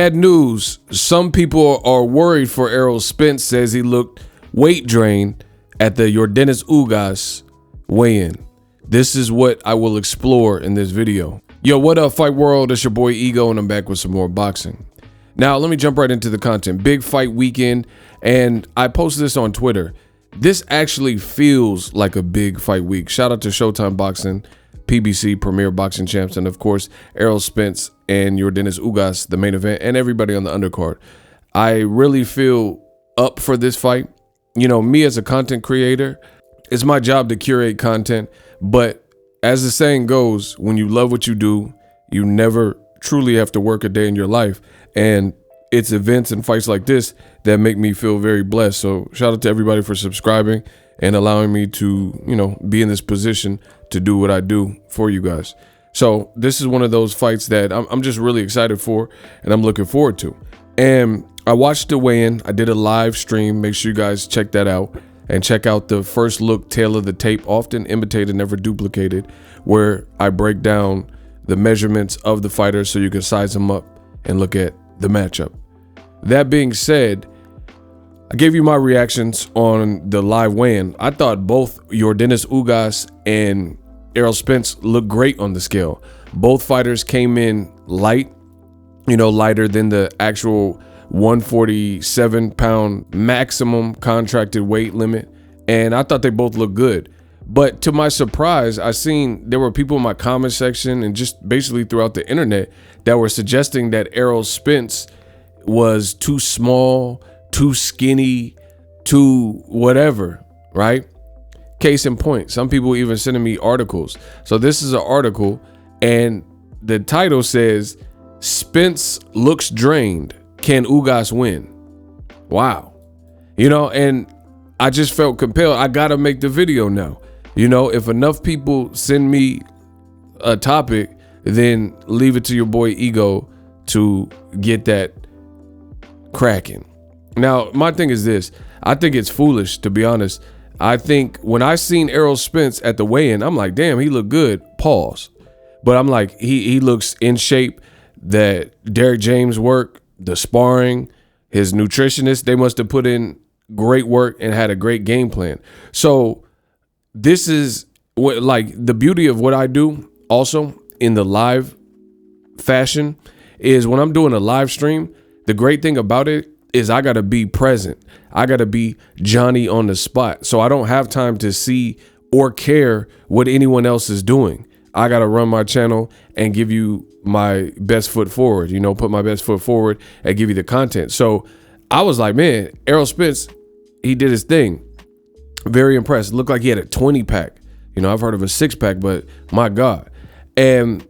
Bad news. Some people are worried for Errol Spence. Says he looked weight drained at the Yordenis Ugas weigh-in. This is what I will explore in this video. Yo, what up, fight world? It's your boy Ego, and I'm back with some more boxing. Now, let me jump right into the content. Big fight weekend, and I posted this on Twitter. This actually feels like a big fight week. Shout out to Showtime Boxing, PBC, Premier Boxing Champs, and of course, Errol Spence and Yordenis Ugas, the main event, and everybody on the undercard. I really feel up for this fight. You know, me as a content creator, it's my job to curate content, but as the saying goes, when you love what you do, you never truly have to work a day in your life. And it's events and fights like this that make me feel very blessed. So shout out to everybody for subscribing and allowing me to, you know, be in this position to do what I do for you guys. So this is one of those fights that I'm just really excited for and I'm looking forward to. And I watched the weigh-in. I did a live stream. Make sure you guys check that out and check out the first look tale of the tape, often imitated, never duplicated, where I break down the measurements of the fighters so you can size them up and look at the matchup. That being said, I gave you my reactions on the live weigh-in. I thought both Yordenis Ugas and Errol Spence looked great on the scale. Both fighters came in light, you know, lighter than the actual 147-pound maximum contracted weight limit. And I thought they both looked good. But to my surprise, I seen there were people in my comment section and just basically throughout the internet that were suggesting that Errol Spence was too small, too skinny, too whatever, right? Case in point, some people even sending me articles. So this is an article and the title says, Spence looks drained. Can Ugas win? Wow. You know, and I just felt compelled. I got to make the video now. You know, if enough people send me a topic, then leave it to your boy Ego to get that cracking. Now, my thing is this. I think it's foolish, to be honest. I think when I seen Errol Spence at the weigh-in, I'm like, damn, he looked good. Pause. But I'm like, he looks in shape. That Derek James work, the sparring, his nutritionist, they must have put in great work and had a great game plan. So this is what, like, the beauty of what I do also in the live fashion is when I'm doing a live stream, the great thing about it is I got to be present. I got to be Johnny on the spot. So I don't have time to see or care what anyone else is doing. I got to run my channel and give you my best foot forward, you know, put my best foot forward and give you the content. So I was like, man, Errol Spence, he did his thing. Very impressed. Looked like he had a 20 pack. You know, I've heard of a 6-pack, but my God. And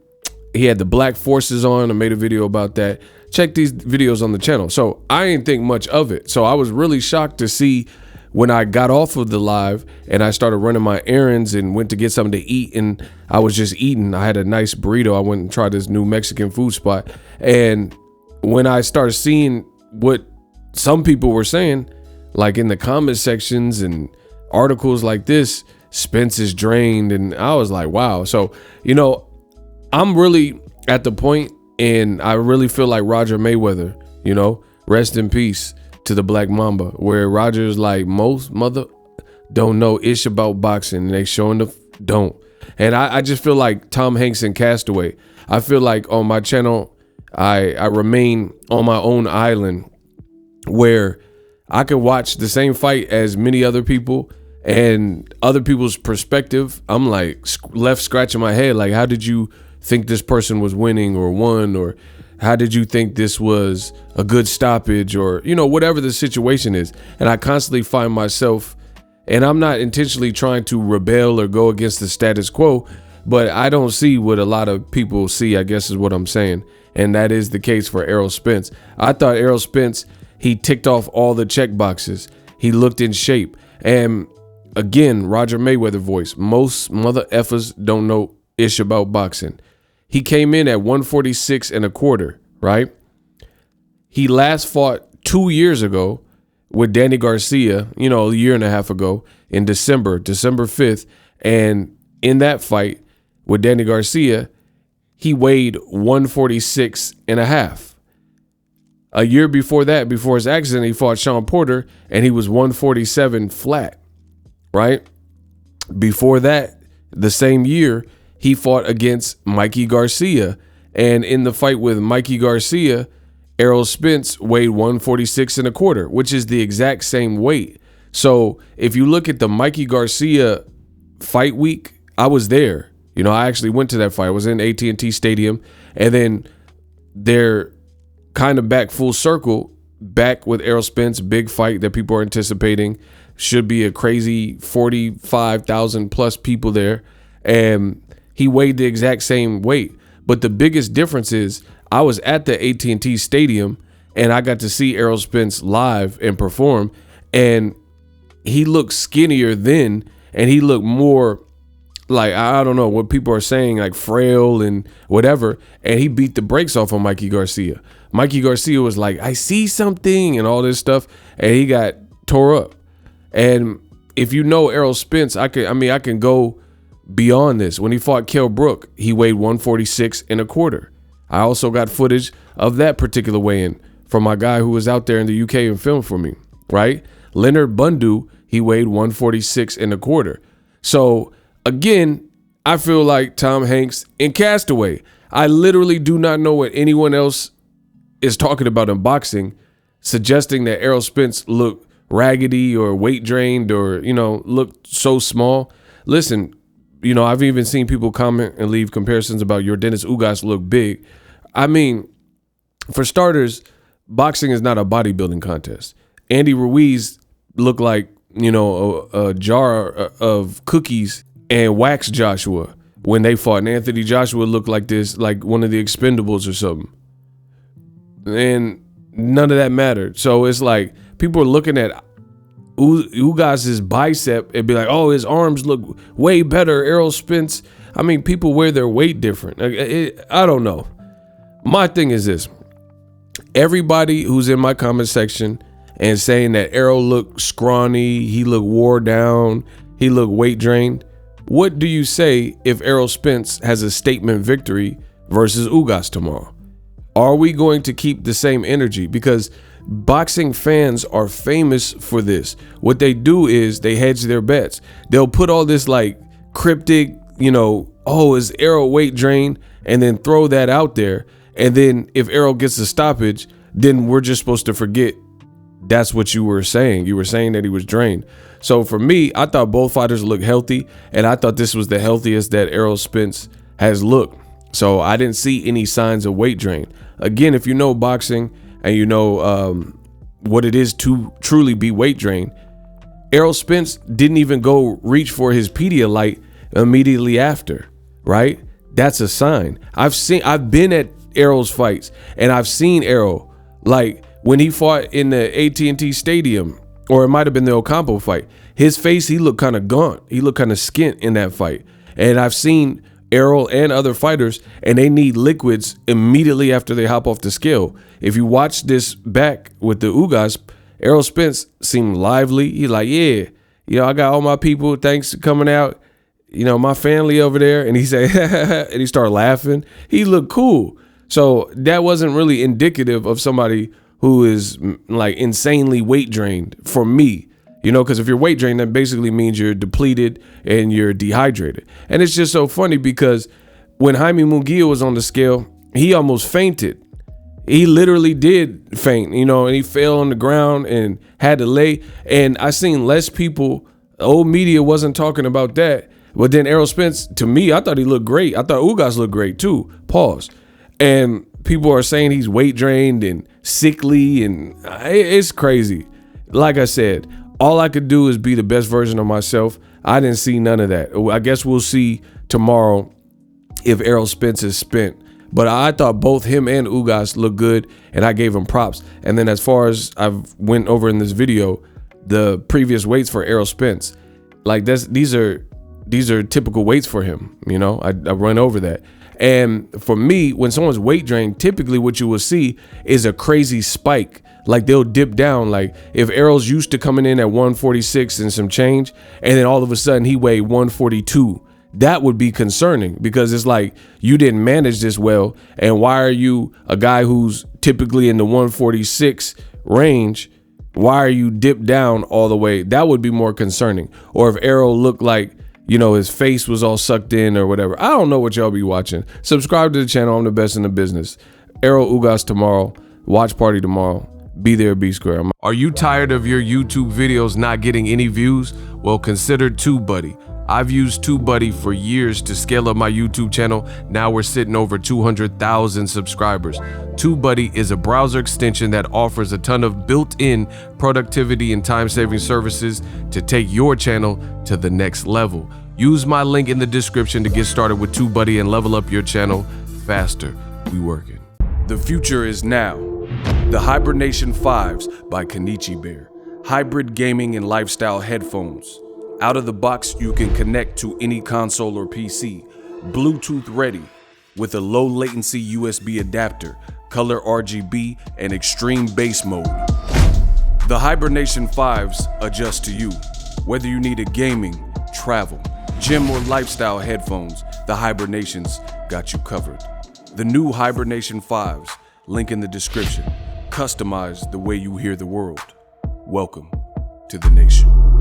he had the Black Forces on. I made a video about that. Check these videos on the channel. So I didn't think much of it. So I was really shocked to see when I got off of the live and I started running my errands and went to get something to eat, and I was just eating. I had a nice burrito. I went and tried this new Mexican food spot. And when I started seeing what some people were saying, like in the comment sections and articles like this, Spence is drained. And I was like, wow. So, you know, I'm really at the point, and I really feel like Roger Mayweather, you know, rest in peace to the Black Mamba, where Roger's like, most mother don't know ish about boxing, and they showing the don't. And I just feel like Tom Hanks in Castaway. I feel like on my channel, I remain on my own island where I can watch the same fight as many other people and other people's perspective. I'm like left scratching my head. Like, how did you think this person was winning or won? Or how did you think this was a good stoppage, or, you know, whatever the situation is. And I constantly find myself, and I'm not intentionally trying to rebel or go against the status quo, but I don't see what a lot of people see, I guess is what I'm saying. And that is the case for Errol Spence. I thought Errol Spence, he ticked off all the check boxes. He looked in shape. And again, Roger Mayweather voice. Most mother effers don't know ish about boxing. He came in at 146 and a quarter, right? He last fought 2 years ago with Danny Garcia, you know, a year and a half ago in December 5th. And in that fight with Danny Garcia, he weighed 146 and a half. A year before that, before his accident, he fought Sean Porter and he was 147 flat, right? Before that, the same year, he fought against Mikey Garcia. And in the fight with Mikey Garcia, Errol Spence weighed 146 1/4, which is the exact same weight. So if you look at the Mikey Garcia fight week, I was there. You know, I actually went to that fight. I was in AT&T Stadium. And then they're kind of back full circle, back with Errol Spence, big fight that people are anticipating. Should be a crazy 45,000 plus people there. And he weighed the exact same weight. But the biggest difference is I was at the AT&T Stadium and I got to see Errol Spence live and perform. And he looked skinnier then, and he looked more like, I don't know what people are saying, like frail and whatever. And he beat the brakes off of Mikey Garcia. Mikey Garcia was like, I see something and all this stuff. And he got tore up. And if you know Errol Spence, I can go beyond this. When he fought KELL Brook, he weighed 146 1/4. I also got footage of that particular weigh-in from my guy who was out there in the UK and filmed for me, right? Leonard Bundu, he weighed 146 1/4. So again, I feel like Tom Hanks in Castaway. I literally do not know what anyone else is talking about in boxing, suggesting that Errol Spence looked raggedy or weight drained or, you know, looked so small. Listen, you know, I've even seen people comment and leave comparisons about Yordenis Ugas look big. I mean, for starters, boxing is not a bodybuilding contest. Andy Ruiz looked like, you know, a jar of cookies and wax Joshua when they fought. And Anthony Joshua looked like this, like one of the Expendables or something. And none of that mattered. So it's like people are looking at Ugas's bicep and be like, oh, his arms look way better. Errol Spence. I mean, people wear their weight different. I don't know. My thing is this. Everybody who's in my comment section and saying that Errol looked scrawny, he looked wore down, he looked weight drained. What do you say if Errol Spence has a statement victory versus Ugas tomorrow? Are we going to keep the same energy? Because boxing fans are famous for this. What they do is they hedge their bets. They'll put all this like cryptic, you know, oh, is Errol weight drained? And then throw that out there. And then if Errol gets a stoppage, then we're just supposed to forget that's what you were saying. You were saying that he was drained. So for me, I thought both fighters looked healthy. And I thought this was the healthiest that Errol Spence has looked. So I didn't see any signs of weight drain. Again, if you know boxing and you know what it is to truly be weight drained, Errol Spence didn't even go reach for his Pedialyte immediately after, right? That's a sign. I've been at Errol's fights and I've seen Errol, like when he fought in the AT&T Stadium, or it might have been the Ocampo fight, his face, he looked kind of gaunt. He looked kind of skint in that fight. And I've seen Errol and other fighters, and they need liquids immediately after they hop off the scale. If you watch this back with the Ugas, Errol Spence seemed lively. He's like, yeah, you know, I got all my people. Thanks for coming out. You know, my family over there. And he said, and he started laughing. He looked cool. So that wasn't really indicative of somebody who is like insanely weight drained for me. You know, because if you're weight drained, that basically means you're depleted and you're dehydrated. And it's just so funny because when Jaime Munguia was on the scale, he almost fainted. He literally did faint, you know, and he fell on the ground and had to lay. And I seen less people, old media wasn't talking about that. But then Errol Spence, to me, I thought he looked great. I thought Ugas looked great too. Pause. And people are saying he's weight drained and sickly, and it's crazy. Like I said, all I could do is be the best version of myself. I didn't see none of that. I guess we'll see tomorrow if Errol Spence is spent. But I thought both him and Ugas looked good, and I gave him props. And then as far as I've went over in this video, the previous weights for Errol Spence, like these are typical weights for him. You know, I run over that. And for me, when someone's weight drained, typically what you will see is a crazy spike. Like they'll dip down. Like if Errol's used to coming in at 146 and some change, and then all of a sudden he weighed 142, that would be concerning, because it's like, you didn't manage this well. And why are you a guy who's typically in the 146 range? Why are you dipped down all the way? That would be more concerning. Or if Errol looked like, you know, his face was all sucked in or whatever. I don't know what y'all be watching. Subscribe to the channel. I'm the best in the business. Errol Ugas tomorrow. Watch party tomorrow. Be there, be square. Are you tired of your YouTube videos not getting any views? Well, consider TubeBuddy. I've used TubeBuddy for years to scale up my YouTube channel. Now we're sitting over 200,000 subscribers. TubeBuddy is a browser extension that offers a ton of built-in productivity and time-saving services to take your channel to the next level. Use my link in the description to get started with TubeBuddy and level up your channel faster. We working. The future is now. The Hibernation 5s by Kenichi Bear. Hybrid gaming and lifestyle headphones. Out of the box, you can connect to any console or PC. Bluetooth ready with a low latency USB adapter, color RGB, and extreme bass mode. The Hibernation 5s adjust to you. Whether you need a gaming, travel, gym, or lifestyle headphones, the Hibernations got you covered. The new Hibernation 5s, link in the description. Customize the way you hear the world. Welcome to the nation.